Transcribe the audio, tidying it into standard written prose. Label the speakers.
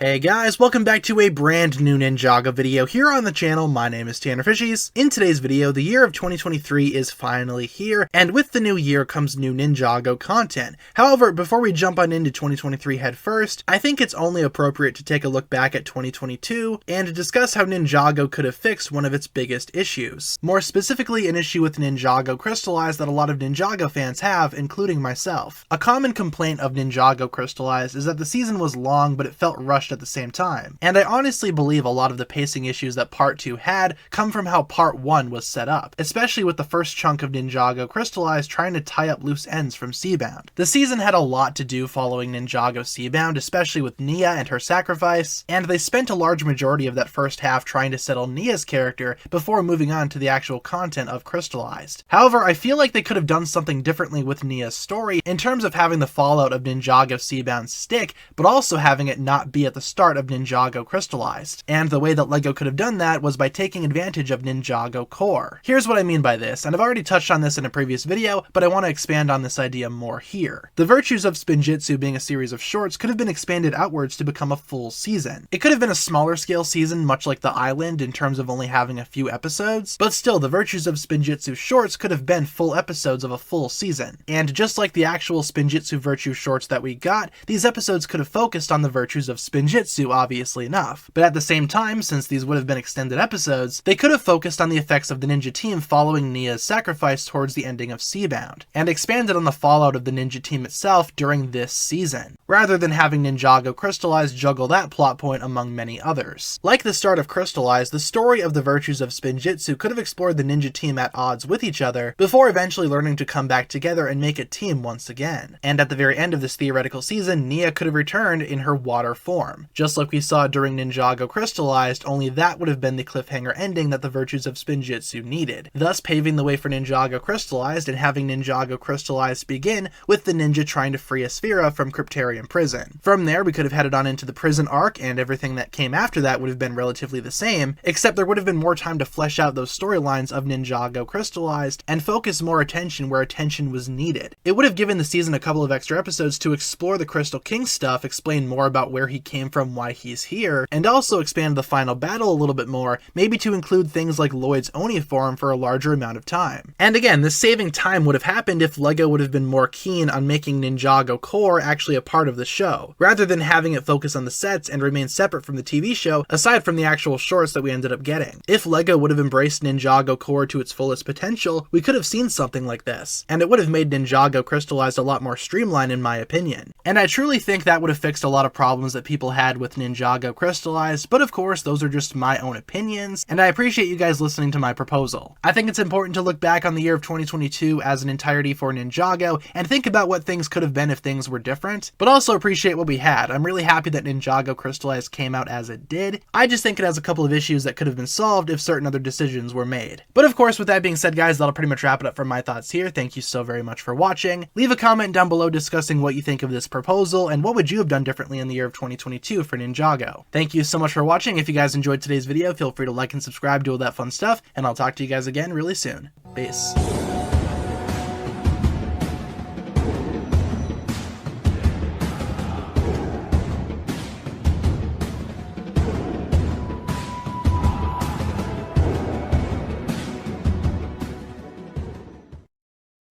Speaker 1: Hey guys, welcome back to a brand new Ninjago video here on the channel. My name is TannerFishies. In today's video, the year of 2023 is finally here, and with the new year comes new Ninjago content. However, before we jump on into 2023 head first, I think it's only appropriate to take a look back at 2022 and discuss how Ninjago could have fixed one of its biggest issues. More specifically, an issue with Ninjago Crystallized that a lot of Ninjago fans have, including myself. A common complaint of Ninjago Crystallized is that the season was long, but it felt rushed at the same time. And I honestly believe a lot of the pacing issues that Part 2 had come from how Part 1 was set up, especially with the first chunk of Ninjago Crystallized trying to tie up loose ends from Seabound. The season had a lot to do following Ninjago Seabound, especially with Nia and her sacrifice, and they spent a large majority of that first half trying to settle Nia's character before moving on to the actual content of Crystallized. However, I feel like they could have done something differently with Nia's story in terms of having the fallout of Ninjago Seabound stick, but also having it not be at the start of Ninjago Crystallized. And the way that LEGO could have done that was by taking advantage of Ninjago Core. Here's what I mean by this, and I've already touched on this in a previous video, but I want to expand on this idea more here. The Virtues of Spinjitzu being a series of shorts could have been expanded outwards to become a full season. It could have been a smaller scale season, much like The Island in terms of only having a few episodes, but still the Virtues of Spinjitzu shorts could have been full episodes of a full season. And just like the actual Spinjitzu Virtue shorts that we got, these episodes could have focused on the virtues of Spinjitzu, obviously enough. But at the same time, since these would have been extended episodes, they could have focused on the effects of the ninja team following Nia's sacrifice towards the ending of Seabound, and expanded on the fallout of the ninja team itself during this season, rather than having Ninjago Crystallized juggle that plot point among many others. Like the start of Crystallized, the story of the Virtues of Spinjitzu could have explored the ninja team at odds with each other, before eventually learning to come back together and make a team once again. And at the very end of this theoretical season, Nia could have returned in her water form, just like we saw during Ninjago Crystallized, only that would have been the cliffhanger ending that the Virtues of Spinjitzu needed, thus paving the way for Ninjago Crystallized and having Ninjago Crystallized begin with the ninja trying to free Asphira from Cryptarium Prison. From there, we could have headed on into the prison arc, and everything that came after that would have been relatively the same, except there would have been more time to flesh out those storylines of Ninjago Crystallized and focus more attention where attention was needed. It would have given the season a couple of extra episodes to explore the Crystal King stuff, explain more about where he came from, why he's here, and also expand the final battle a little bit more, maybe to include things like Lloyd's Oni form for a larger amount of time. And again, this saving time would have happened if LEGO would have been more keen on making Ninjago Core actually a part of the show, rather than having it focus on the sets and remain separate from the TV show, aside from the actual shorts that we ended up getting. If LEGO would have embraced Ninjago Core to its fullest potential, we could have seen something like this, and it would have made Ninjago Crystallized a lot more streamlined in my opinion. And I truly think that would have fixed a lot of problems that people had with Ninjago Crystallized, but of course those are just my own opinions, and I appreciate you guys listening to my proposal. I think it's important to look back on the year of 2022 as an entirety for Ninjago, and think about what things could have been if things were different, but also appreciate what we had. I'm really happy that Ninjago Crystallized came out as it did. I just think it has a couple of issues that could have been solved if certain other decisions were made. But of course, with that being said guys, that'll pretty much wrap it up for my thoughts here. Thank you so very much for watching. Leave a comment down below discussing what you think of this proposal, and what would you have done differently in the year of 2022 for Ninjago. Thank you so much for watching. If you guys enjoyed today's video, feel free to like and subscribe, do all that fun stuff, and I'll talk to you guys again really soon. Peace.